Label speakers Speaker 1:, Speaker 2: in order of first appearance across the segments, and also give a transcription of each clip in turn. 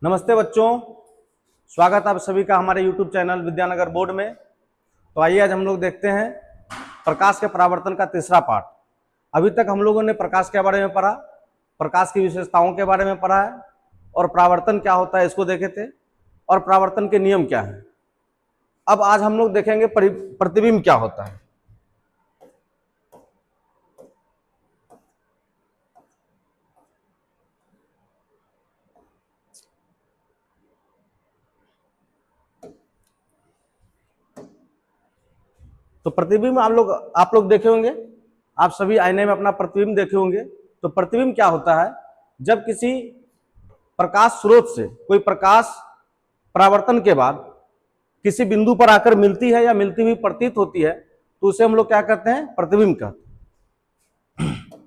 Speaker 1: नमस्ते बच्चों, स्वागत है आप सभी का हमारे YouTube चैनल विद्यानगर बोर्ड में। तो आइए आज हम लोग देखते हैं प्रकाश के परावर्तन का तीसरा पार्ट। अभी तक हम लोगों ने प्रकाश के बारे में पढ़ा, प्रकाश की विशेषताओं के बारे में पढ़ा है और परावर्तन क्या होता है इसको देखे थे और परावर्तन के नियम क्या है। अब आज हम लोग देखेंगे प्रतिबिंब क्या होता है। तो प्रतिबिंब आप लोग देखे होंगे, आप सभी आईने में अपना प्रतिबिंब देखे होंगे। तो प्रतिबिंब क्या होता है? जब किसी प्रकाश स्रोत से कोई प्रकाश परावर्तन के बाद किसी बिंदु पर आकर मिलती है या मिलती हुई प्रतीत होती है तो उसे हम लोग क्या कहते हैं? प्रतिबिंब कहते हैं।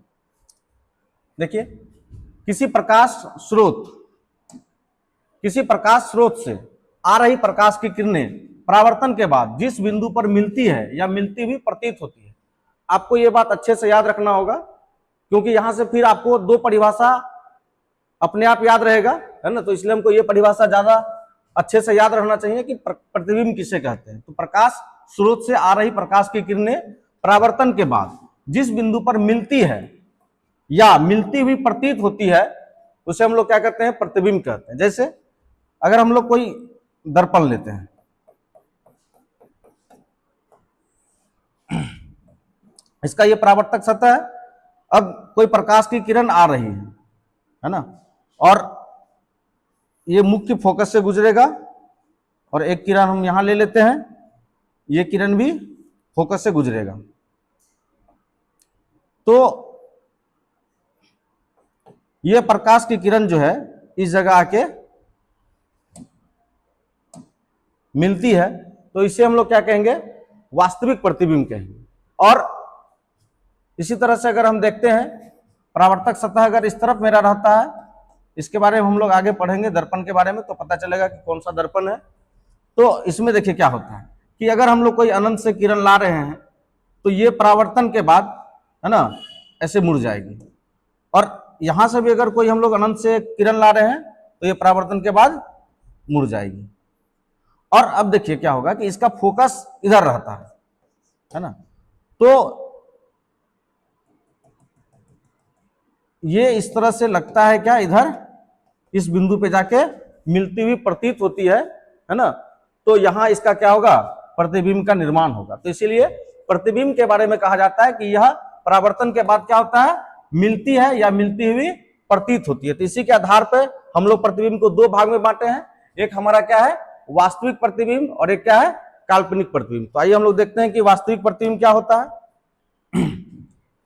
Speaker 1: देखिए, किसी प्रकाश स्रोत से आ रही प्रकाश की किरणें परावर्तन के बाद जिस बिंदु पर मिलती है या मिलती हुई प्रतीत होती है, आपको यह बात अच्छे से याद रखना होगा, क्योंकि यहां से फिर आपको दो परिभाषा अपने आप याद रहेगा, है ना। तो इसलिए हमको ये परिभाषा ज्यादा अच्छे से याद रखना चाहिए कि प्रतिबिंब किसे कहते हैं। तो प्रकाश स्रोत से आ रही प्रकाश की किरणें परावर्तन के बाद जिस बिंदु पर मिलती है या मिलती हुई प्रतीत होती है उसे हम लोग क्या कहते हैं? प्रतिबिंब कहते हैं। जैसे अगर हम लोग कोई दर्पण लेते हैं, इसका ये परावर्तक सतह है। अब कोई प्रकाश की किरण आ रही है ना, और ये मुख्य फोकस से गुजरेगा और एक किरण हम यहां ले लेते हैं, ये किरण भी फोकस से गुजरेगा। तो ये प्रकाश की किरण जो है इस जगह आके मिलती है, तो इसे हम लोग क्या कहेंगे? वास्तविक प्रतिबिंब कहेंगे। और इसी तरह से अगर हम देखते हैं, परावर्तक सतह अगर इस तरफ मेरा रहता है, इसके बारे में हम लोग आगे पढ़ेंगे दर्पण के बारे में, तो पता चलेगा कि कौन सा दर्पण है। तो इसमें देखिए क्या होता है कि अगर हम लोग कोई अनंत से किरण ला रहे हैं तो ये परावर्तन के बाद, है ना, ऐसे मुड़ जाएगी। और यहां से भी अगर कोई हम लोग अनंत से किरण ला रहे हैं तो ये परावर्तन के बाद मुड़ जाएगी। और अब देखिए क्या होगा कि इसका फोकस इधर रहता है ना। तो ये इस तरह से लगता है क्या, इधर इस बिंदु पे जाके मिलती हुई प्रतीत होती है ना। तो यहां इसका क्या होगा? प्रतिबिंब का निर्माण होगा। तो इसीलिए प्रतिबिंब के बारे में कहा जाता है कि यह परावर्तन के बाद क्या होता है? मिलती है या मिलती हुई प्रतीत होती है। तो इसी के आधार पर हम लोग प्रतिबिंब को दो भाग में बांटे हैं। एक हमारा क्या है? वास्तविक प्रतिबिंब, और एक क्या है? काल्पनिक प्रतिबिंब। तो आइए हम लोग देखते हैं कि वास्तविक प्रतिबिंब क्या होता है।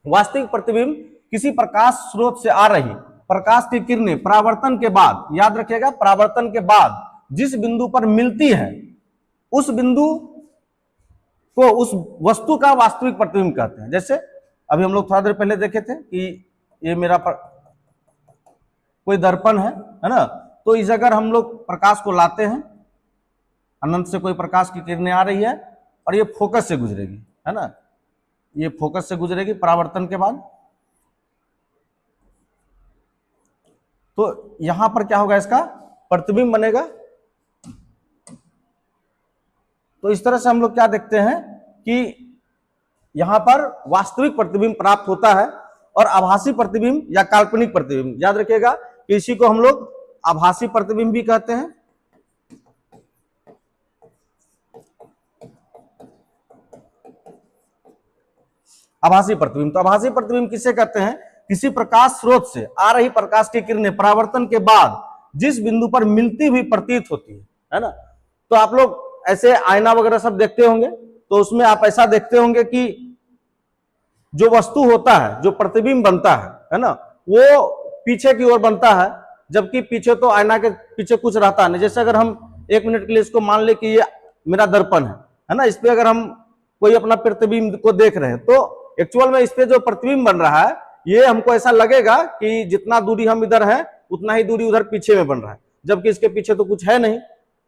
Speaker 1: वास्तविक प्रतिबिंब किसी प्रकाश स्रोत से आ रही प्रकाश की किरणें परावर्तन के बाद, याद रखिएगा, परावर्तन के बाद जिस बिंदु पर मिलती है उस बिंदु को उस वस्तु का वास्तविक प्रतिबिंब कहते हैं। जैसे अभी हम लोग थोड़ा देर पहले देखे थे कि ये मेरा कोई दर्पण है ना। तो इस जगह हम लोग प्रकाश को लाते हैं, अनंत से कोई प्रकाश की किरणें आ रही है और ये फोकस से गुजरेगी, है ना, ये फोकस से गुजरेगी परावर्तन के बाद। तो यहां पर क्या होगा? इसका प्रतिबिंब बनेगा। तो इस तरह से हम लोग क्या देखते हैं कि यहां पर वास्तविक प्रतिबिंब प्राप्त होता है और आभासी प्रतिबिंब या काल्पनिक प्रतिबिंब, याद रखिएगा कि इसी को हम लोग आभासी प्रतिबिंब भी कहते हैं। आभासी प्रतिबिंब, तो आभासी प्रतिबिंब किसे कहते हैं? किसी प्रकाश स्रोत से आ रही प्रकाश की किरणें परावर्तन के बाद जिस बिंदु पर मिलती हुई प्रतीत होती है ना। तो आप लोग ऐसे आईना वगैरह सब देखते होंगे, तो उसमें आप ऐसा देखते होंगे कि जो वस्तु होता है, जो प्रतिबिंब बनता है ना, वो पीछे की ओर बनता है, जबकि पीछे तो आईना के पीछे कुछ रहता नहीं। जैसे अगर हम एक मिनट के लिए इसको मान ले कि ये मेरा दर्पण है ना, इस पे अगर हम कोई अपना प्रतिबिंब को देख रहे हैं तो एक्चुअल में इस पे जो प्रतिबिंब बन रहा है, ये हमको ऐसा लगेगा कि जितना दूरी हम इधर है उतना ही दूरी उधर पीछे में बन रहा है, जबकि इसके पीछे तो कुछ है नहीं।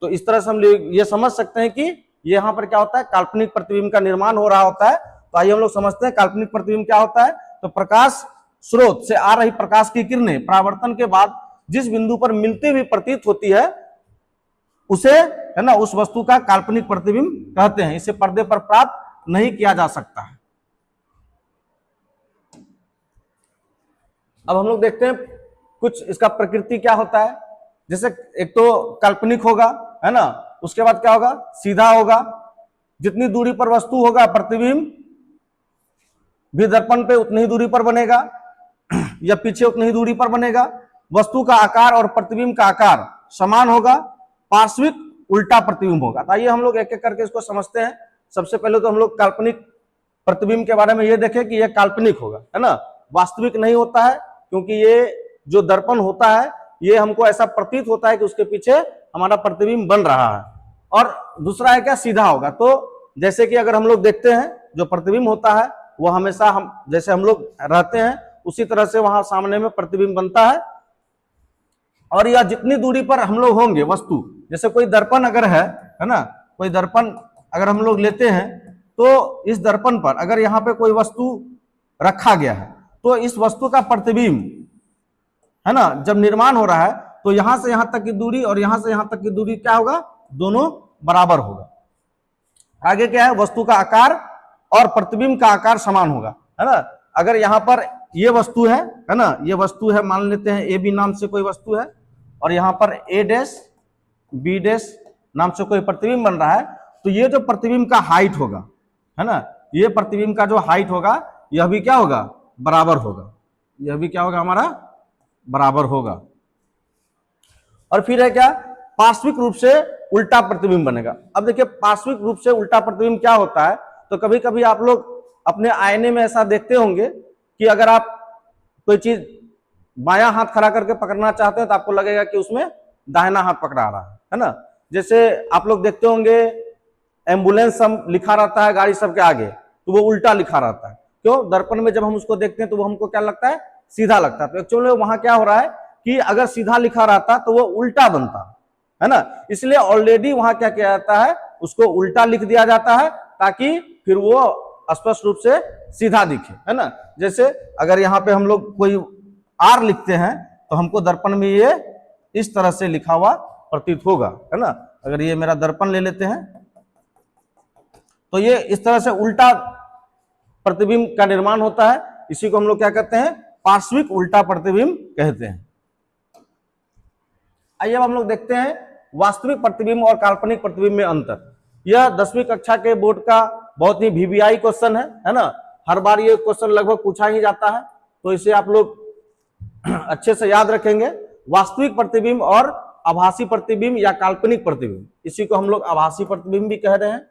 Speaker 1: तो इस तरह से हम ये समझ सकते हैं कि यहाँ पर क्या होता है? काल्पनिक प्रतिबिंब का निर्माण हो रहा होता है। तो आइए हम लोग समझते हैं काल्पनिक प्रतिबिंब क्या होता है। तो प्रकाश स्रोत से आ रही प्रकाश की किरणें परावर्तन के बाद जिस बिंदु पर मिलती हुई प्रतीत होती है उसे, है ना, उस वस्तु का काल्पनिक प्रतिबिंब कहते हैं। इसे पर्दे पर प्राप्त नहीं किया जा सकता है। अब हम लोग देखते हैं कुछ इसका प्रकृति क्या होता है। जैसे एक तो काल्पनिक होगा, है ना, उसके बाद क्या होगा, सीधा होगा। जितनी दूरी पर वस्तु होगा प्रतिबिंब भी दर्पण पे उतनी ही दूरी पर बनेगा या पीछे उतनी ही दूरी पर बनेगा। वस्तु का आकार और प्रतिबिंब का आकार समान होगा। पार्श्विक उल्टा प्रतिबिंब होगा। तो आइए हम लोग एक एक करके इसको समझते हैं। सबसे पहले तो हम लोग काल्पनिक प्रतिबिंब के बारे में ये देखें कि यह काल्पनिक होगा, है ना, वास्तविक नहीं होता है, क्योंकि ये जो दर्पण होता है ये हमको ऐसा प्रतीत होता है कि उसके पीछे हमारा प्रतिबिंब बन रहा है। और दूसरा है क्या, सीधा होगा। तो जैसे कि अगर हम लोग देखते हैं जो प्रतिबिंब होता है वो हमेशा हम जैसे हम लोग रहते हैं उसी तरह से वहां सामने में प्रतिबिंब बनता है। और यह जितनी दूरी पर हम लोग होंगे वस्तु, जैसे कोई दर्पण अगर है ना, कोई दर्पण अगर हम लोग लेते हैं तो इस दर्पण पर अगर यहाँ पे कोई वस्तु रखा गया है तो इस वस्तु का प्रतिबिंब, है ना, जब निर्माण हो रहा है तो यहां से यहां तक की दूरी और यहां से यहां तक की दूरी क्या होगा, दोनों बराबर होगा। आगे क्या है, वस्तु का आकार और प्रतिबिंब का आकार समान होगा, है ना। अगर यहाँ पर ये वस्तु है ना, ये वस्तु है, मान लेते हैं ए बी नाम से कोई वस्तु है और यहाँ पर ए डैश बी डैश नाम से कोई प्रतिबिंब बन रहा है, तो ये जो प्रतिबिंब का हाइट होगा, है ना, ये प्रतिबिंब का जो हाइट होगा यह भी क्या होगा, बराबर होगा। यह भी क्या होगा, हमारा बराबर होगा। और फिर है क्या, पार्श्विक रूप से उल्टा प्रतिबिंब बनेगा। अब देखिए पार्श्विक रूप से उल्टा प्रतिबिंब क्या होता है, तो कभी कभी आप लोग अपने आईने में ऐसा देखते होंगे कि अगर आप कोई चीज बायां हाथ खड़ा करके पकड़ना चाहते हैं तो आपको लगेगा कि उसमें दाहिना हाथ पकड़ा रहा है ना। जैसे आप लोग देखते होंगे एम्बुलेंस सब लिखा रहता है गाड़ी सबके आगे, तो वो उल्टा लिखा रहता है। क्यों, दर्पण में जब हम उसको देखते हैं तो वो हमको क्या लगता है, सीधा लगता है। तो एक्चुअली वहां क्या हो रहा है कि अगर सीधा लिखा रहता तो वो उल्टा बनता, है ना। इसलिए ऑलरेडी वहां क्या किया जाता है, उसको उल्टा लिख दिया जाता है ताकि फिर वो स्पष्ट रूप से सीधा दिखे, है ना। जैसे अगर यहाँ पे हम लोग कोई आर लिखते हैं तो हमको दर्पण में ये इस तरह से लिखा हुआ प्रतीत होगा, है ना। अगर ये मेरा दर्पण ले लेते हैं तो ये इस तरह से उल्टा प्रतिबिंब का निर्माण होता है। इसी को हम लोग क्या कहते हैं, पार्श्विक उल्टा प्रतिबिंब कहते हैं। आइए अब हम लोग देखते हैं वास्तविक प्रतिबिंब और काल्पनिक प्रतिबिंब में अंतर। यह 10वीं कक्षा के बोर्ड का बहुत ही वीवीआई क्वेश्चन है ना। हर बार ये क्वेश्चन लगभग पूछा ही जाता है, तो इसे आप लोग अच्छे से याद रखेंगे। वास्तविक प्रतिबिंब और आभासी प्रतिबिंब या काल्पनिक प्रतिबिंब, इसी को हम लोग आभासी प्रतिबिंब भी कह रहे हैं,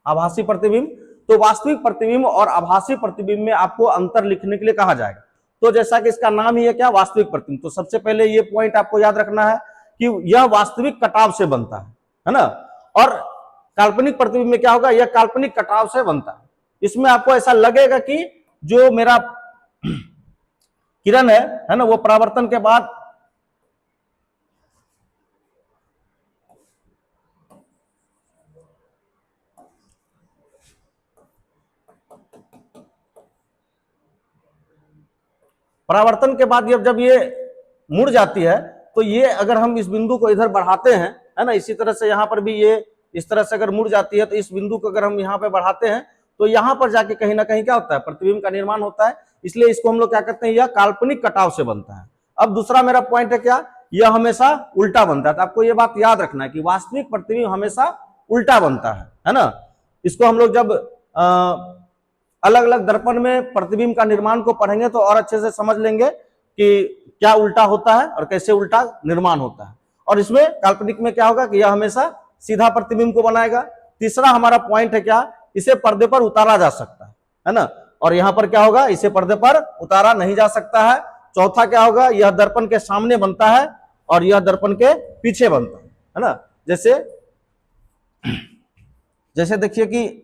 Speaker 1: आभासी प्रतिबिंब। तो वास्तविक प्रतिबिंब और आभासी प्रतिबिंब में आपको अंतर लिखने के लिए कहा जाएगा। तो जैसा कि इसका नाम ही है क्या, वास्तविक प्रतिबिंब, तो सबसे पहले ये पॉइंट आपको याद रखना है कि यह वास्तविक कटाव से बनता है ना। और काल्पनिक प्रतिबिंब में क्या होगा, यह काल्पनिक कटाव से बनता है। इसमें आपको ऐसा लगेगा कि जो मेरा किरण है ना, वो परावर्तन के बाद जब ये मुड़ जाती है तो ये अगर हम इस बिंदु को इधर बढ़ाते हैं, है ना, इसी तरह से यहाँ पर भी ये इस तरह से अगर मुड़ जाती है तो इस बिंदु को अगर हम यहाँ पे बढ़ाते हैं तो यहाँ पर जाके कहीं ना कहीं क्या होता है, प्रतिबिंब का निर्माण होता है। इसलिए इसको हम लोग क्या कहते हैं, यह काल्पनिक कटाव से बनता है। अब दूसरा मेरा पॉइंट है क्या, यह हमेशा उल्टा बनता है। तो आपको यह बात याद रखना है कि वास्तविक प्रतिबिंब हमेशा उल्टा बनता है ना। इसको हम लोग जब अलग अलग दर्पण में प्रतिबिंब का निर्माण को पढ़ेंगे तो और अच्छे से समझ लेंगे कि क्या उल्टा होता है और कैसे उल्टा निर्माण होता है। और इसमें काल्पनिक में क्या होगा कि यह हमेशा सीधा प्रतिबिंब को बनाएगा। तीसरा हमारा पॉइंट है क्या, इसे पर्दे पर उतारा जा सकता है ना। और यहां पर क्या होगा, इसे पर्दे पर उतारा नहीं जा सकता है। चौथा क्या होगा, यह दर्पण के सामने बनता है और यह दर्पण के पीछे बनता है ना। जैसे देखिए कि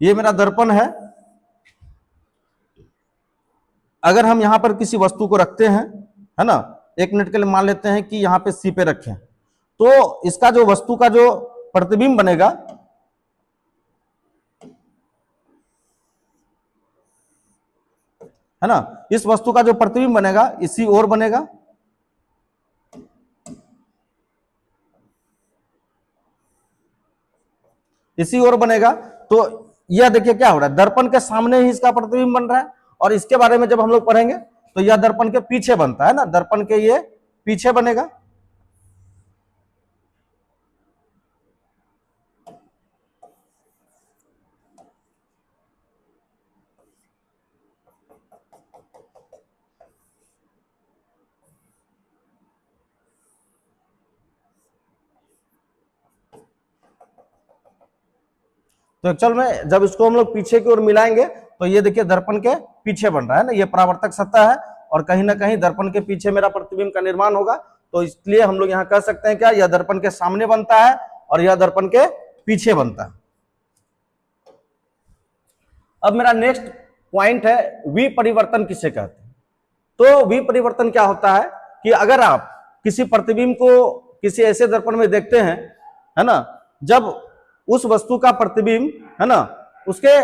Speaker 1: ये मेरा दर्पण है। अगर हम यहां पर किसी वस्तु को रखते हैं, है ना, 1 मिनट के लिए मान लेते हैं कि यहां पे सी पे रखें, तो इसका जो वस्तु का जो प्रतिबिंब बनेगा है ना। इस वस्तु का जो प्रतिबिंब बनेगा इसी ओर बनेगा, इसी ओर बनेगा। तो यह देखिए क्या हो रहा है, दर्पण के सामने ही इसका प्रतिबिंब बन रहा है, और इसके बारे में जब हम लोग पढ़ेंगे तो यह दर्पण के पीछे बनता है ना, दर्पण के ये पीछे बनेगा। तो एक्चुअल में जब इसको हम लोग पीछे की ओर मिलाएंगे तो ये देखिए दर्पण के पीछे बन रहा है ना, ये परावर्तक सतह है, और कहीं ना कहीं दर्पण के पीछे मेरा प्रतिबिंब का निर्माण होगा। तो इसलिए हम लोग यहाँ कह सकते हैं क्या, यह दर्पण के सामने बनता है और यह दर्पण के पीछे बनता है। अब मेरा नेक्स्ट पॉइंट है विपरिवर्तन किसे कहते हैं। तो विपरिवर्तन क्या होता है कि अगर आप किसी प्रतिबिंब को किसी ऐसे दर्पण में देखते हैं, है ना, जब उस वस्तु का प्रतिबिंब, है ना, उसके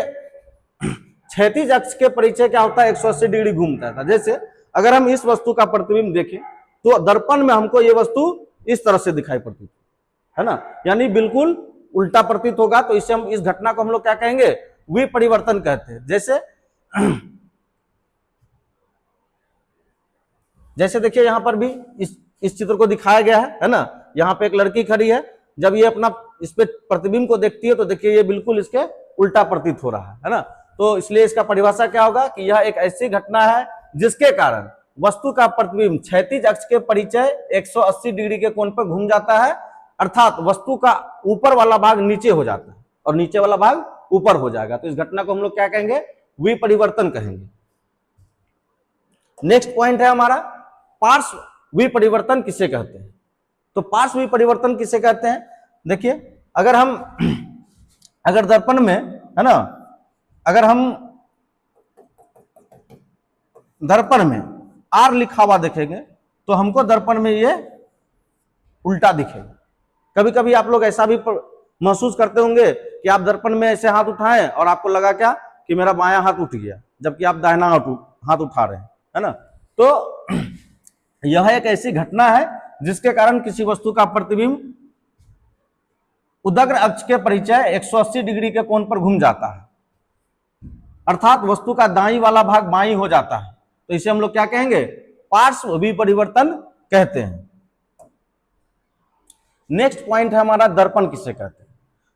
Speaker 1: क्षैतिज अक्ष के परिचय क्या होता है, 180 डिग्री घूमता है। जैसे अगर हम इस वस्तु का प्रतिबिंब देखें तो दर्पण में हमको ये वस्तु इस तरह से दिखाई पड़ती है ना, यानी बिल्कुल उल्टा प्रतीत होगा। तो इससे हम इस घटना को हम लोग क्या कहेंगे, विपरिवर्तन कहते हैं। जैसे देखिए यहां पर भी इस चित्र को दिखाया गया है ना, यहां पे एक लड़की खड़ी है, जब ये अपना इस पे प्रतिबिंब को देखती है तो देखिए ये बिल्कुल इसके उल्टा प्रतीत हो रहा है ना। तो इसलिए इसका परिभाषा क्या होगा कि यह एक ऐसी घटना है जिसके कारण वस्तु का प्रतिबिंब क्षैतिज अक्ष के परिचय 180 डिग्री के कोण पर घूम जाता है, अर्थात वस्तु का ऊपर वाला भाग नीचे हो जाता है और नीचे वाला भाग ऊपर हो जाएगा। तो इस घटना को हम लोग क्या कहेंगे, विपरिवर्तन कहेंगे। नेक्स्ट पॉइंट है हमारा पार्श्व विपरिवर्तन किसे कहते हैं। तो पार्श्व विपरिवर्तन किसे कहते हैं, देखिए अगर दर्पण में, है ना, अगर हम दर्पण में आर लिखा हुआ देखेंगे तो हमको दर्पण में ये उल्टा दिखेगा। कभी कभी आप लोग ऐसा भी महसूस करते होंगे कि आप दर्पण में ऐसे हाथ उठाएं और आपको लगा क्या कि मेरा बायां हाथ उठ गया, जबकि आप दाहिना हाथ उठा रहे हैं, है ना। तो यह एक ऐसी घटना है जिसके कारण किसी वस्तु का प्रतिबिंब उदग्र अक्ष के परिचय 180 डिग्री के कोण पर घूम जाता है, अर्थात वस्तु का दाईं वाला भाग बाईं हो जाता है। तो इसे हम लोग क्या कहेंगे, पार्श्व विपरिवर्तन कहते हैं। नेक्स्ट पॉइंट है हमारा दर्पण किसे कहते हैं।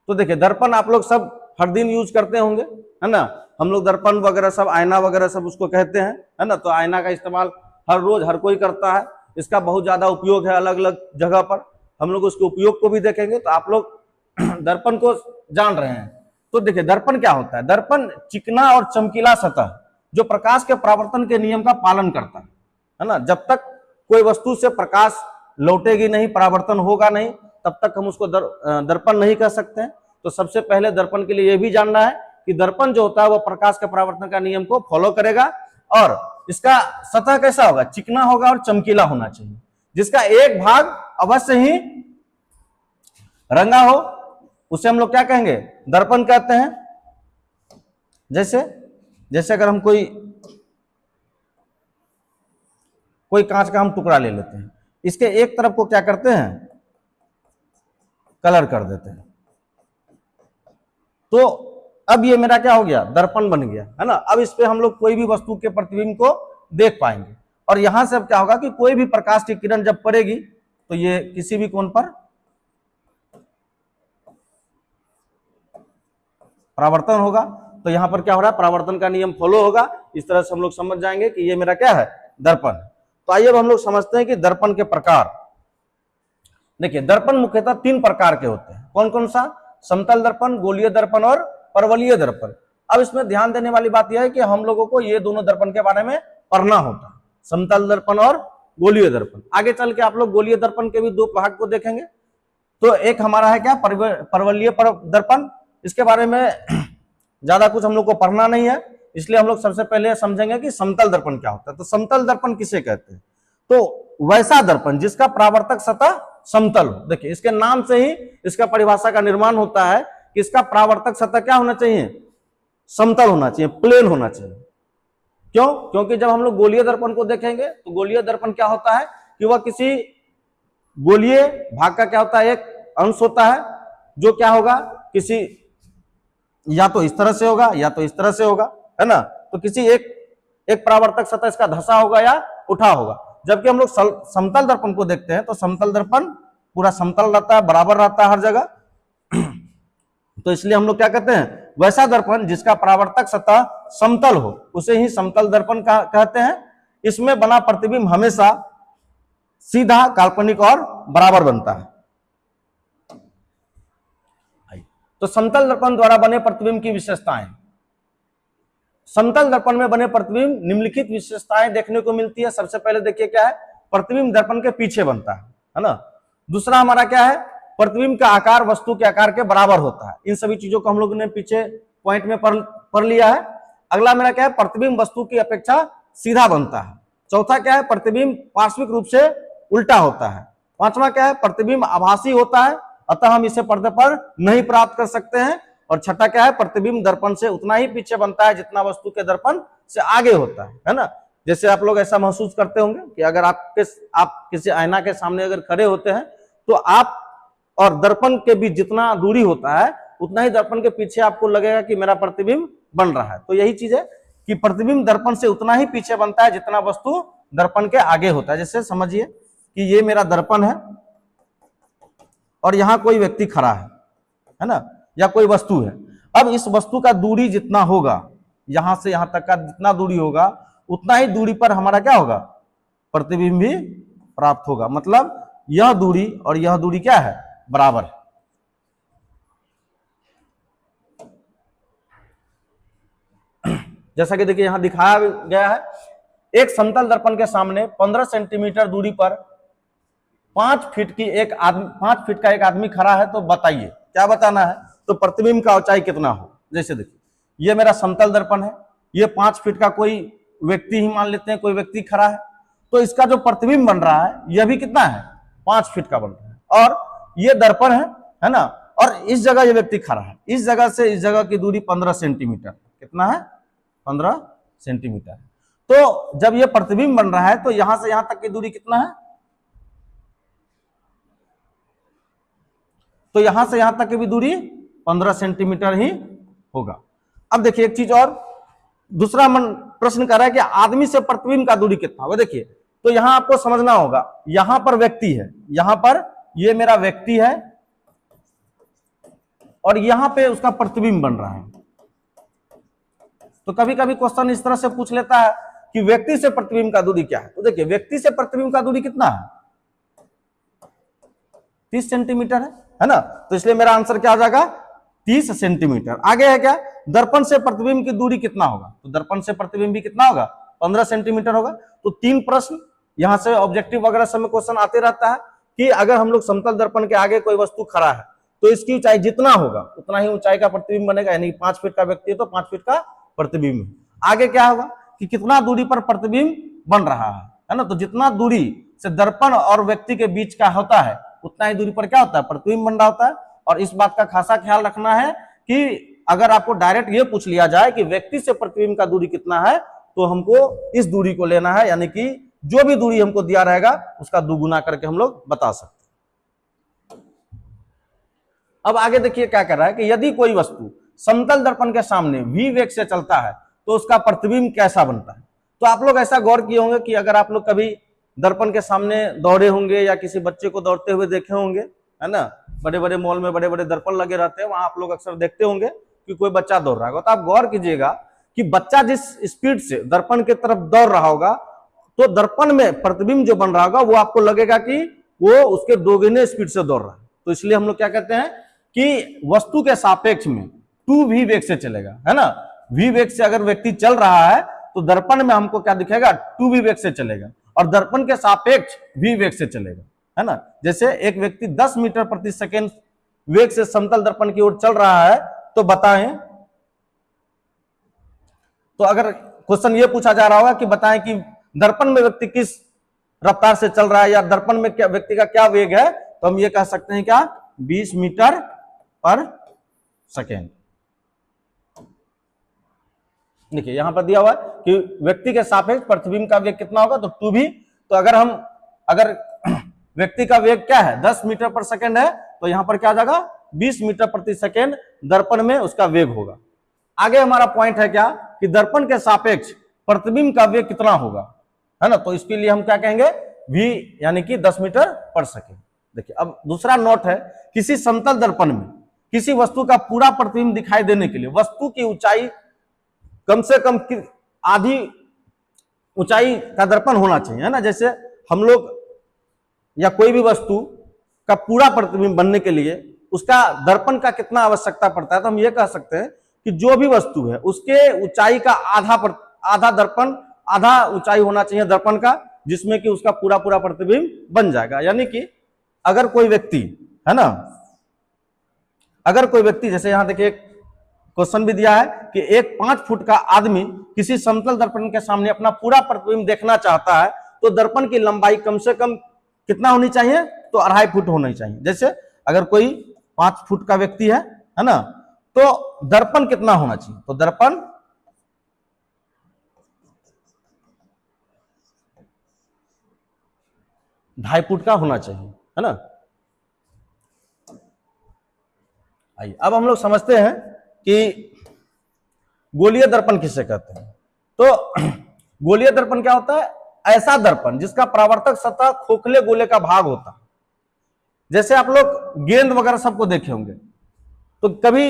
Speaker 1: तो देखिए दर्पण आप लोग सब हर दिन यूज करते होंगे, है ना, हम लोग दर्पण वगैरह सब, आईना वगैरह सब उसको कहते हैं, है ना। तो आईना का इस्तेमाल हर रोज हर कोई करता है, इसका बहुत ज्यादा उपयोग है अलग अलग जगह पर। हम लोग उसके उपयोग को भी देखेंगे। तो आप लोग दर्पण को जान रहे हैं। तो देखिए दर्पण क्या होता है, दर्पण चिकना और चमकीला सतह जो प्रकाश के परावर्तन के नियम का पालन करता है ना। जब तक कोई वस्तु से प्रकाश लौटेगी नहीं, परावर्तन होगा नहीं, तब तक हम उसको दर्पण नहीं कह सकते हैं। तो सबसे पहले दर्पण के लिए यह भी जानना है कि दर्पण जो होता है वो प्रकाश के परावर्तन का नियम को फॉलो करेगा, और इसका सतह कैसा होगा, चिकना होगा और चमकीला होना चाहिए, जिसका एक भाग अवश्य ही रंगा हो, उसे हम लोग क्या कहेंगे, दर्पण कहते हैं। जैसे अगर हम कोई कांच का हम टुकड़ा ले लेते हैं, इसके एक तरफ को क्या करते हैं, कलर कर देते हैं, तो अब ये मेरा क्या हो गया, दर्पण बन गया, है ना। अब इस पे हम लोग कोई भी वस्तु के प्रतिबिंब को देख पाएंगे, और यहां से अब क्या होगा कि कोई भी प्रकाश की किरण जब पड़ेगी तो ये किसी भी कोण पर परावर्तन होगा। तो यहां पर क्या हो रहा है, परावर्तन का नियम फॉलो होगा। इस तरह से हम लोग समझ जाएंगे कि ये मेरा क्या है, दर्पण। तो आइए अब हम लोग समझते हैं कि दर्पण के प्रकार। देखिए दर्पण मुख्यतः 3 प्रकार के होते हैं। कौन कौन सा, समतल दर्पण, गोलीय दर्पण और परवलयीय दर्पण। अब इसमें ध्यान देने वाली बात यह है कि हम लोगों को ये दोनों दर्पण के बारे में पढ़ना होता है, समतल दर्पण और गोलीय दर्पण। आगे चल के आप लोग गोलीय दर्पण के भी 2 भाग को देखेंगे। तो एक हमारा है क्या, परवलयीय दर्पण। इसके बारे में ज्यादा कुछ हम लोग को पढ़ना नहीं है, इसलिए हम लोग सबसे पहले समझेंगे कि समतल दर्पण क्या होता है। तो समतल दर्पण किसे कहते हैं, तो वैसा दर्पण जिसका परावर्तक सतह समतल हो। देखिए इसके नाम से ही इसका परिभाषा का निर्माण होता है कि इसका परावर्तक सतह क्या होना चाहिए, समतल होना चाहिए, प्लेन होना चाहिए। क्यों? क्योंकि जब हम लोग गोलीय दर्पण को देखेंगे तो गोलीय दर्पण क्या होता है कि वह किसी गोलीय भाग का क्या होता है, एक अंश होता है जो क्या होगा, किसी या तो इस तरह से होगा या तो इस तरह से होगा, है ना। तो किसी एक परावर्तक सतह इसका धंसा होगा या उठा होगा। जबकि हम लोग समतल दर्पण को देखते हैं तो समतल दर्पण पूरा समतल रहता है, बराबर रहता है हर जगह। तो इसलिए हम लोग क्या कहते हैं, वैसा दर्पण जिसका परावर्तक सतह समतल हो उसे ही समतल दर्पण कहते हैं। इसमें बना प्रतिबिंब हमेशा सीधा, काल्पनिक और बराबर बनता है। तो समतल दर्पण द्वारा बने प्रतिबिंब की विशेषताएं, समतल दर्पण में बने प्रतिबिंब निम्नलिखित विशेषताएं देखने को मिलती है। सबसे पहले देखिए क्या है, प्रतिबिंब दर्पण के पीछे बनता है ना। दूसरा हमारा क्या है, प्रतिबिंब का आकार वस्तु के आकार के बराबर होता है। इन सभी चीजों को हम लोगों ने पीछे पॉइंट में पढ़ लिया है। अगला मेरा क्या है, प्रतिबिंब वस्तु की अपेक्षा सीधा बनता है। चौथा क्या है, प्रतिबिंब पार्श्विक रूप से उल्टा होता है। पांचवा क्या है, प्रतिबिंब आभासी होता है, अतः हम इसे पर्दे पर नहीं प्राप्त कर सकते हैं। और छठा क्या है, प्रतिबिंब दर्पण से उतना ही पीछे बनता है जितना वस्तु के दर्पण से आगे होता है ना। जैसे आप लोग ऐसा महसूस करते होंगे कि अगर आप किसी आईना के सामने अगर खड़े होते हैं तो आप और दर्पण के बीच जितना दूरी होता है उतना ही दर्पण के पीछे आपको लगेगा कि मेरा प्रतिबिंब बन रहा है। तो यही चीज है कि प्रतिबिंब दर्पण से उतना ही पीछे बनता है जितना वस्तु दर्पण के आगे होता है। जैसे समझिए कि ये मेरा दर्पण है और यहां कोई व्यक्ति खड़ा है ना, या कोई वस्तु है। अब इस वस्तु का दूरी जितना होगा, यहां से यहां तक का जितना दूरी होगा उतना ही दूरी पर हमारा क्या होगा, प्रतिबिंब भी प्राप्त होगा। मतलब यह दूरी और यह दूरी क्या है, बराबर है। जैसा कि देखिए यहां दिखाया गया है, एक समतल दर्पण के सामने 15 सेंटीमीटर दूरी पर 5 फीट का एक आदमी खड़ा है। तो बताइए क्या बताना है, तो प्रतिबिंब का ऊंचाई कितना हो। जैसे देखिए ये मेरा समतल दर्पण है, ये 5 फीट का कोई व्यक्ति ही मान लेते हैं, कोई व्यक्ति खड़ा है, तो इसका जो प्रतिबिंब बन रहा है यह भी कितना है, 5 फीट का बन रहा है। और ये दर्पण है ना, और इस जगह ये व्यक्ति खड़ा है, इस जगह से इस जगह की दूरी 15 सेंटीमीटर, कितना है, 15 सेंटीमीटर। तो जब ये प्रतिबिंब बन रहा है तो यहां से यहां तक की दूरी कितना है, तो यहां से यहां तक की भी दूरी 15 सेंटीमीटर ही होगा। अब देखिए एक चीज और, दूसरा प्रश्न कर रहा है कि आदमी से प्रतिबिंब का दूरी कितना होगा। देखिए तो यहां आपको समझना होगा, यहां पर व्यक्ति है, यहां पर ये मेरा व्यक्ति है और यहां पे उसका प्रतिबिंब बन रहा है। तो कभी कभी क्वेश्चन इस तरह से पूछ लेता है कि व्यक्ति से प्रतिबिंब का दूरी क्या है। तो देखिए व्यक्ति से प्रतिबिंब का दूरी कितना है, 30 सेंटीमीटर है ना। तो इसलिए मेरा आंसर क्या हो जाएगा, 30 सेंटीमीटर। आगे है क्या, दर्पण से प्रतिबिंब की दूरी कितना होगा, तो दर्पण से प्रतिबिंब भी कितना होगा, 15 सेंटीमीटर होगा। तो 3 प्रश्न यहां से ऑब्जेक्टिव वगैरह समय क्वेश्चन आते रहता है कि अगर हम लोग समतल दर्पण के आगे कोई वस्तु खड़ा है तो इसकी ऊंचाई जितना होगा उतना ही ऊंचाई का प्रतिबिंब बनेगा। यानी 5 फीट का व्यक्ति है तो 5 फीट का प्रतिबिंब। आगे क्या होगा कि कितना दूरी पर प्रतिबिंब बन रहा है ना। तो जितना दूरी से दर्पण और व्यक्ति के बीच का होता है उतना ही दूरी पर क्या होता है, प्रतिबिंब बन रहा होता है। और इस बात का खासा ख्याल रखना है कि अगर आपको डायरेक्ट ये पूछ लिया जाए कि व्यक्ति से प्रतिबिंब का दूरी कितना है तो हमको इस दूरी को लेना है, यानी कि जो भी दूरी हमको दिया रहेगा उसका दुगुना करके हम लोग बता सकते हैं। अब आगे देखिए क्या कर रहा है कि यदि कोई वस्तु समतल दर्पण के सामने v वेग से चलता है तो उसका प्रतिबिंब कैसा बनता है। तो आप लोग ऐसा गौर किए होंगे कि अगर आप लोग कभी दर्पण के सामने दौड़े होंगे या किसी बच्चे को दौड़ते हुए देखे होंगे, है ना, बड़े बड़े मॉल में बड़े बड़े दर्पण लगे रहते हैं, वहां आप लोग अक्सर देखते होंगे कि कोई बच्चा दौड़ रहा होगा। तो आप गौर कीजिएगा कि बच्चा जिस स्पीड से दर्पण की तरफ दौड़ रहा होगा तो दर्पण में प्रतिबिंब जो बन रहा होगा वो आपको लगेगा कि वो उसके दोगुने स्पीड से दौड़ रहा है। तो इसलिए हम लोग क्या कहते हैं कि वस्तु के सापेक्ष में 2v वेग से चलेगा, है ना। v वेग से अगर व्यक्ति चल रहा है तो दर्पण में हमको क्या दिखेगा, 2v वेग से चलेगा, और दर्पण के सापेक्ष v वेग से चलेगा, है ना। जैसे एक व्यक्ति 10 मीटर प्रति सेकेंड वेग से समतल दर्पण की ओर चल रहा है तो बताएं, तो अगर क्वेश्चन ये पूछा जा रहा होगा कि बताएं कि दर्पण में व्यक्ति किस रफ्तार से चल रहा है या दर्पण में क्या व्यक्ति का क्या वेग है, तो हम ये कह सकते हैं क्या, 20 मीटर पर सेकेंड। देखिए यहां पर दिया हुआ है कि व्यक्ति के सापेक्ष प्रतिबिंब का वेग कितना होगा, तो 2v। तो अगर व्यक्ति का वेग क्या है 10 मीटर पर सेकेंड है, तो यहां पर क्या आ जाएगा 20 मीटर प्रति सेकेंड दर्पण में उसका वेग होगा। आगे हमारा पॉइंट है क्या कि दर्पण के सापेक्ष प्रतिबिंब का वेग कितना होगा, है ना। तो इसके लिए हम क्या कहेंगे v यानी कि 10 मीटर पर सेकेंड। देखिए अब दूसरा नोट है, किसी समतल दर्पण में किसी वस्तु का पूरा प्रतिबिंब दिखाई देने के लिए वस्तु की ऊंचाई कम से कम आधी ऊंचाई का दर्पण होना चाहिए, है ना। जैसे हम लोग या कोई भी वस्तु का पूरा प्रतिबिंब बनने के लिए उसका दर्पण का कितना आवश्यकता पड़ता है, तो हम ये कह सकते हैं कि जो भी वस्तु है उसके ऊंचाई का आधा दर्पण, आधा ऊंचाई होना चाहिए दर्पण का, जिसमें कि उसका पूरा प्रतिबिंब बन जाएगा। यानी कि अगर कोई व्यक्ति, है ना, अगर कोई व्यक्ति, जैसे यहां देखिए क्वेश्चन भी दिया है कि एक 5 फुट का आदमी किसी समतल दर्पण के सामने अपना पूरा प्रतिबिंब देखना चाहता है, तो दर्पण की लंबाई कम से कम कितना होनी चाहिए, तो 2.5 फुट होनी चाहिए। जैसे अगर कोई 5 फुट का व्यक्ति है ना, तो दर्पण कितना होना चाहिए, तो दर्पण 2.5 फुट का होना चाहिए, है ना। आइए अब हम लोग समझते हैं कि गोलीय दर्पण किसे कहते हैं। तो गोलीय दर्पण क्या होता है, ऐसा दर्पण जिसका परावर्तक सतह खोखले गोले का भाग होता है। जैसे आप लोग गेंद वगैरह सबको देखे होंगे, तो कभी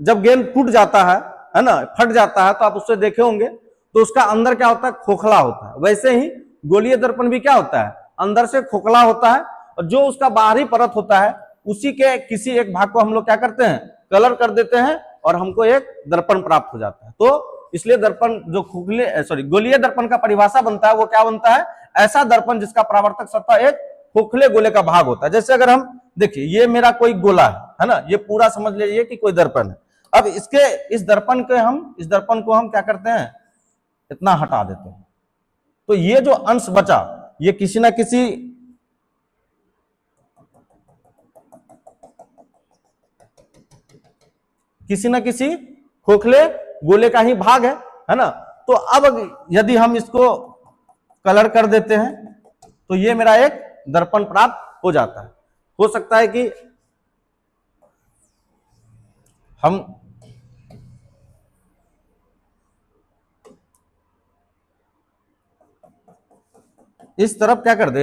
Speaker 1: जब गेंद टूट जाता है ना, फट जाता है, तो आप उससे देखे होंगे, तो उसका अंदर क्या होता है, खोखला होता है। वैसे ही गोलीय दर्पण भी क्या होता है, अंदर से खोखला होता है, और जो उसका बाहरी परत होता है उसी के किसी एक भाग को हम लोग क्या करते हैं, कलर कर देते हैं, और हमको एक दर्पण प्राप्त हो जाता है। तो इसलिए दर्पण जो गोलीय दर्पण का परिभाषा बनता है वो क्या बनता है, ऐसा दर्पण जिसका परावर्तक सतह एक खोखले गोले का भाग होता है। जैसे अगर हम देखिए ये मेरा कोई गोला है ना, ये पूरा समझ लीजिए कि कोई दर्पण है। अब इस दर्पण को हम क्या करते हैं, इतना हटा देते हैं, तो ये जो अंश बचा ये किसी न किसी खोखले गोले का ही भाग है ना। तो अब यदि हम इसको कलर कर देते हैं तो ये मेरा एक दर्पण प्राप्त हो जाता है। हो सकता है कि हम इस तरफ क्या कर दे,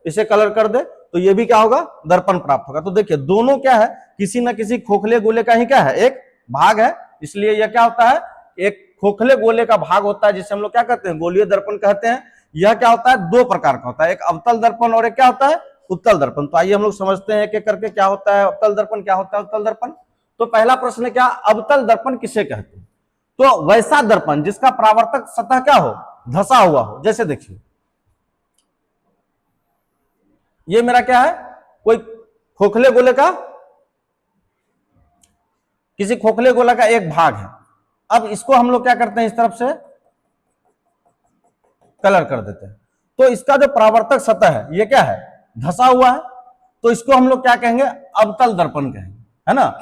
Speaker 1: इसे कलर कर दे, तो ये भी क्या होगा, दर्पण प्राप्त होगा। तो देखिए दोनों क्या है, किसी न किसी खोखले गोले का ही क्या है, एक भाग है। इसलिए यह क्या होता है, एक खोखले गोले का भाग होता है, जिसे हम लोग क्या कहते हैं, गोलीय दर्पण कहते हैं। यह क्या होता है, 2 प्रकार का होता है, एक अवतल दर्पण और एक क्या होता है, उत्तल दर्पण। तो आइए हम लोग समझते हैं एक करके क्या होता है अवतल दर्पण, क्या होता है उत्तल दर्पण। तो पहला प्रश्न क्या, अवतल दर्पण किसे कहते हैं, तो वैसा दर्पण जिसका परावर्तक सतह क्या हो, धंसा हुआ हो। जैसे देखिए ये मेरा क्या है, कोई खोखले गोले का, किसी खोखले गोला का एक भाग है। अब इसको हम लोग क्या करते हैं, इस तरफ से कलर कर देते हैं, तो इसका जो परावर्तक सतह है ये क्या है, धंसा हुआ है। तो इसको हम लोग क्या कहेंगे, अवतल दर्पण कहेंगे, है ना।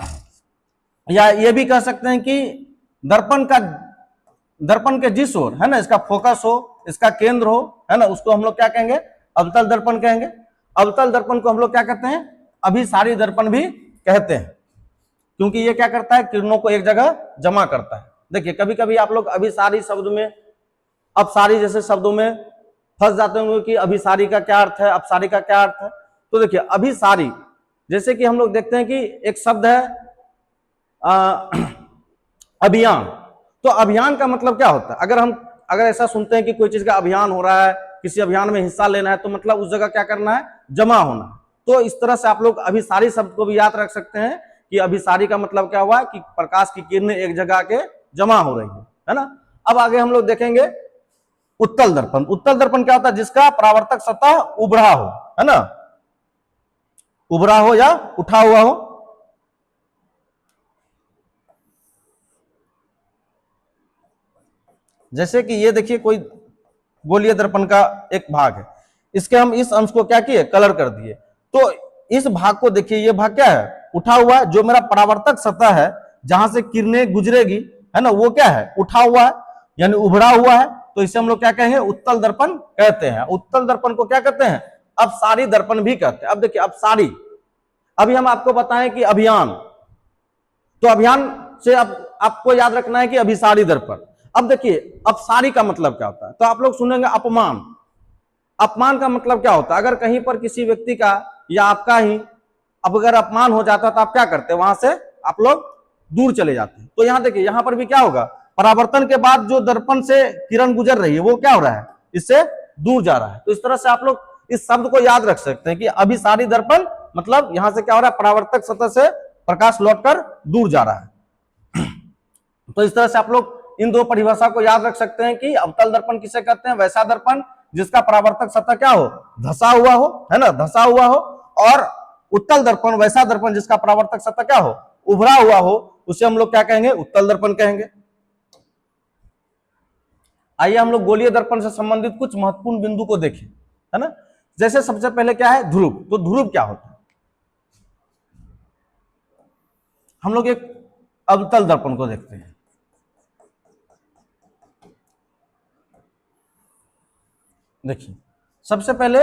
Speaker 1: या ये भी कह सकते हैं कि दर्पण के जिस ओर, है ना, इसका फोकस हो, इसका केंद्र हो, है ना, उसको हम लोग क्या कहेंगे, अवतल दर्पण कहेंगे। अवतल दर्पण को हम लोग क्या कहते हैं, अभिसारी दर्पण भी कहते हैं, क्योंकि ये क्या करता है, किरणों को एक जगह जमा करता है। देखिए कभी कभी आप लोग अभिसारी शब्द में, अपसारी जैसे शब्दों में फंस जाते होंगे कि अभिसारी का क्या अर्थ है, अपसारी का क्या अर्थ है। तो देखिए अभिसारी, जैसे कि हम लोग देखते हैं कि एक शब्द है अभियान। तो अभियान का मतलब क्या होता है, अगर ऐसा सुनते हैं कि कोई चीज का अभियान हो रहा है, किसी अभियान में हिस्सा लेना है, तो मतलब उस जगह क्या करना है, जमा होना। तो इस तरह से आप लोग अभिसारी शब्द को भी याद रख सकते हैं कि अभिसारी का मतलब क्या हुआ कि प्रकाश की किरणें एक जगह आके जमा हो रही है ना। अब आगे हम लोग देखेंगे उत्तल दर्पण। उत्तल दर्पण क्या होता है, जिसका परावर्तक सतह उभरा हो, है ना, उभरा हो या उठा हुआ हो। जैसे कि ये देखिए कोई गोलीय दर्पण का एक भाग है, इसके हम इस अंश को क्या किए, कलर कर दिए। तो इस भाग को देखिए, ये भाग क्या है, उठा हुआ है। जो मेरा परावर्तक सतह है, जहां से किरणें गुजरेगी, है ना, वो क्या है, उठा हुआ है यानी उभरा हुआ है, तो इसे हम लोग क्या कहेंगे, उत्तल दर्पण कहते हैं। उत्तल दर्पण को क्या कहते हैं, अपसारी दर्पण भी कहते हैं। अब देखिए अपसारी, अभी हम आपको बताएं कि अभियान, तो अभियान से अब आपको याद रखना है कि अभिसारी दर्पण। अब देखिए अपसारी का मतलब क्या होता है, तो आप लोग सुनेंगे अपमान। अपमान का मतलब क्या होता है, अगर कहीं पर किसी व्यक्ति का या आपका ही अब अगर अपमान हो जाता तो आप क्या करते, वहां से आप लोग दूर चले जाते हैं। तो यहां देखिए, यहां पर भी क्या होगा, परावर्तन के बाद जो दर्पण से किरण गुजर रही है वो क्या हो रहा है, इससे दूर जा रहा है। तो इस तरह से आप लोग इस शब्द को याद रख सकते हैं कि अभिसारी दर्पण मतलब यहां से क्या हो रहा है, परावर्तक सतह से प्रकाश लौटकर दूर जा रहा है। तो इस तरह से आप लोग इन दो परिभाषा को याद रख सकते हैं कि अवतल दर्पण किसे कहते हैं, वैसा दर्पण जिसका परावर्तक सतह क्या हो, धसा हुआ हो, है ना, धसा हुआ हो, और उत्तल दर्पण वैसा दर्पण जिसका परावर्तक सतह क्या हो, उभरा हुआ हो, उसे हम लोग क्या कहेंगे, उत्तल दर्पण कहेंगे। आइए हम लोग गोलीय दर्पण से संबंधित कुछ महत्वपूर्ण बिंदु को देखें, है ना। जैसे सबसे पहले क्या है, ध्रुव। तो ध्रुव क्या होता है, हम लोग एक अवतल दर्पण को देखते हैं। देखिए सबसे पहले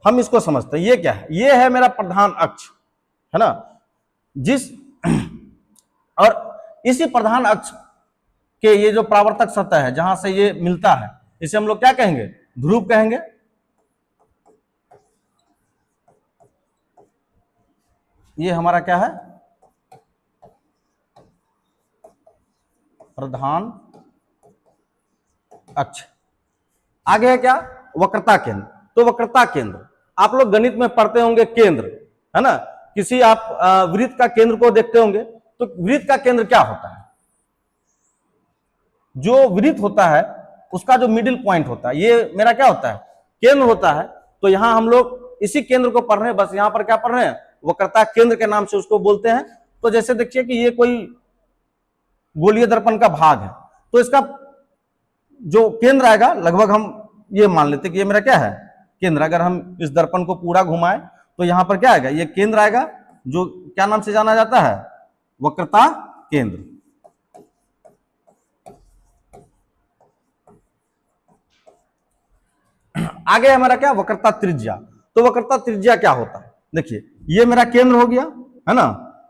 Speaker 1: हम इसको समझते हैं, ये क्या है, ये है मेरा प्रधान अक्ष, है ना, जिस और इसी प्रधान अक्ष के ये जो परावर्तक सतह है जहां से ये मिलता है, इसे हम लोग क्या कहेंगे, ध्रुव कहेंगे। ये हमारा क्या है, प्रधान अक्ष। आगे है क्या, वक्रता केंद्र। तो वक्रता केंद्र आप लोग गणित में पढ़ते होंगे, केंद्र, है ना, किसी आप वृत्त का केंद्र को देखते होंगे। तो वृत्त का केंद्र क्या होता है, जो वृत्त होता है उसका जो मिडिल पॉइंट होता है, ये मेरा क्या होता है, केंद्र होता है। तो यहां हम लोग इसी केंद्र को पढ़ रहे हैं, बस यहां पर क्या पढ़ रहे हैं, वक्रता केंद्र के नाम से उसको बोलते हैं। तो जैसे देखिए कि ये कोई गोलीय दर्पण का भाग है, तो इसका जो केंद्र आएगा लगभग हम ये मान लेते कि ये मेरा क्या है, केंद्र। अगर हम इस दर्पण को पूरा घुमाएं तो यहां पर क्या आएगा, ये केंद्र आएगा, जो क्या नाम से जाना जाता है, वक्रता केंद्र। आगे हमारा क्या, वक्रता त्रिज्या। तो वक्रता त्रिज्या क्या होता है, देखिए ये मेरा केंद्र हो गया, है ना,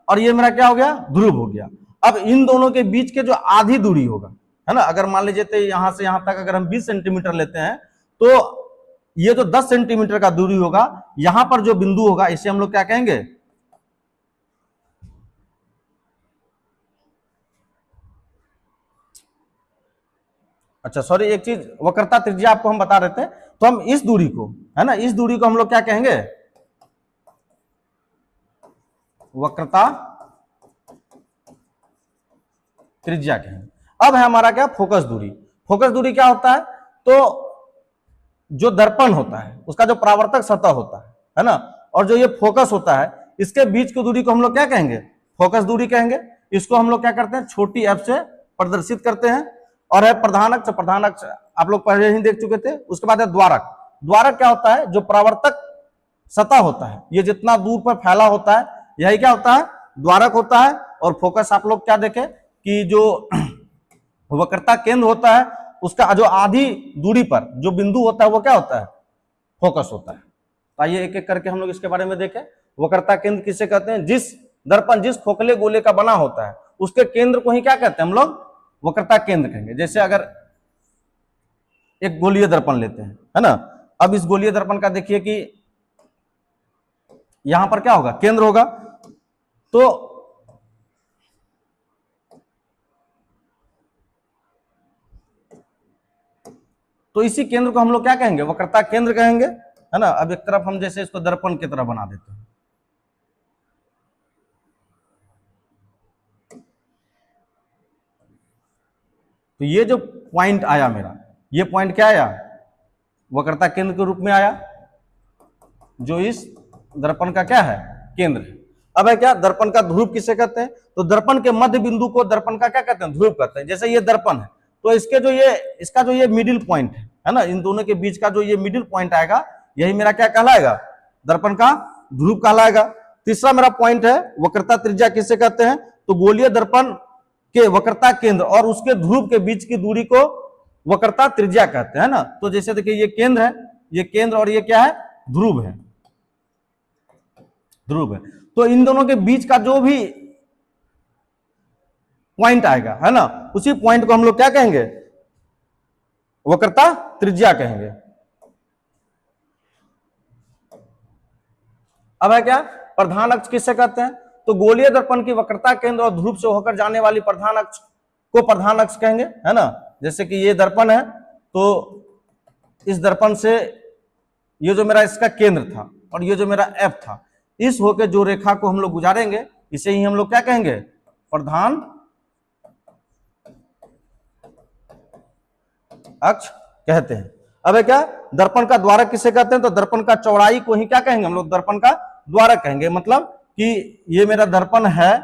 Speaker 1: और ये मेरा क्या हो गया, ध्रुव हो गया। अब इन दोनों के बीच के जो आधी दूरी होगा, है ना, अगर मान लीजिए तो यहां से यहां तक अगर हम 20 सेंटीमीटर लेते हैं, तो ये जो 10 सेंटीमीटर का दूरी होगा, यहां पर जो बिंदु होगा इसे हम लोग क्या कहेंगे, अच्छा सॉरी एक चीज, वक्रता त्रिज्या आपको हम बता रहे थे। तो हम इस दूरी को, है ना, इस दूरी को हम लोग क्या कहेंगे, वक्रता त्रिज्या कहेंगे। अब है हमारा क्या, फोकस दूरी। फोकस दूरी क्या होता है, तो जो दर्पण होता है उसका जो परावर्तक सतह होता है ना, और जो ये फोकस होता है, इसके बीच की दूरी को हम लोग क्या कहेंगे, फोकस दूरी कहेंगे। इसको हम लोग क्या करते हैं, छोटी एफ से प्रदर्शित करते हैं। और है प्रधान अक्ष। प्रधान अक्ष आप लोग पहले ही देख चुके थे। उसके बाद है द्वारक। द्वारक क्या होता है, जो परावर्तक सतह होता है, ये जितना दूर पर फैला होता है यही क्या होता है, द्वारक होता है। और फोकस आप लोग क्या देखें कि जो वक्रता केंद्र होता है उसका जो आधी दूरी पर जो बिंदु होता है वो क्या होता है, फोकस होता है। तो आइए एक एक करके हम लोग इसके बारे में देखें। वक्रता केंद्र किसे कहते हैं, जिस दर्पण जिस खोखले गोले का बना होता है उसके केंद्र को ही क्या कहते हैं हम लोग, वक्रता केंद्र कहेंगे। जैसे अगर एक गोलीय दर्पण लेते हैं, है ना, अब इस गोलीय दर्पण का देखिए कि यहां पर क्या होगा, केंद्र होगा। तो इसी केंद्र को हम लोग क्या कहेंगे, वक्रता केंद्र कहेंगे, है ना। अब एक तरफ हम जैसे इसको दर्पण की तरह बना देते हैं, तो ये जो पॉइंट आया मेरा, ये पॉइंट क्या आया, वक्रता केंद्र के रूप में आया, जो इस दर्पण का क्या है, केंद्र है। अब है क्या, दर्पण का ध्रुव किसे कहते हैं, तो दर्पण के मध्य बिंदु को दर्पण का क्या कहते हैं, ध्रुव कहते हैं। जैसे ये दर्पण है तो इसके जो ये इसका जो ये मिडिल पॉइंट है ना, इन दोनों के बीच का जो ये मिडिल पॉइंट आएगा यही मेरा क्या कहलाएगा, दर्पण का ध्रुव कहलाएगा। तीसरा मेरा पॉइंट है वक्रता त्रिज्या किसे कहते हैं, तो गोलीय दर्पण के वक्रता केंद्र और उसके ध्रुव के बीच की दूरी को वक्रता त्रिज्या कहते हैं ना। तो जैसे देखिए ये केंद्र है, ये केंद्र और ये क्या है, ध्रुव है, ध्रुव है। तो इन दोनों के बीच का जो भी पॉइंट आएगा, है ना, उसी पॉइंट को हम लोग क्या कहेंगे, वक्रता त्रिज्या कहेंगे। अब है क्या, प्रधान अक्ष किससे कहते हैं, तो गोलीय दर्पण की वक्रता केंद्र और ध्रुव से होकर जाने वाली प्रधान अक्ष को प्रधान अक्ष कहेंगे, है ना। जैसे कि ये दर्पण है, तो इस दर्पण से ये जो मेरा इसका केंद्र था और ये जो मेरा एफ था, इस होके जो रेखा को हम लोग गुजारेंगे, इसे ही हम लोग क्या कहेंगे, प्रधान अक्ष कहते हैं। अब है क्या, दर्पण का द्वारक किसे कहते हैं, तो दर्पण का चौड़ाई को ही क्या कहेंगे हम लोग, दर्पण का द्वारक कहेंगे। मतलब कि ये मेरा दर्पण है,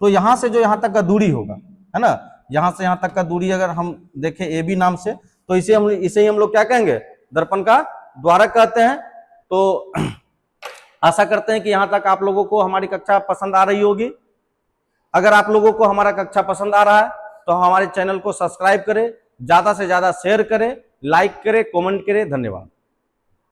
Speaker 1: तो यहां से जो यहां तक का दूरी होगा, है ना, यहां से यहां तक का दूरी अगर हम देखें ए बी नाम से, तो इसे ही हम लोग क्या कहेंगे, दर्पण का द्वारक कहते हैं। तो आशा करते हैं कि यहां तक आप लोगों को हमारी कक्षा पसंद आ रही होगी। अगर आप लोगों को हमारा कक्षा पसंद आ रहा है तो हमारे चैनल को सब्सक्राइब करें, ज्यादा से ज्यादा शेयर करें, लाइक करें, कमेंट करें। धन्यवाद।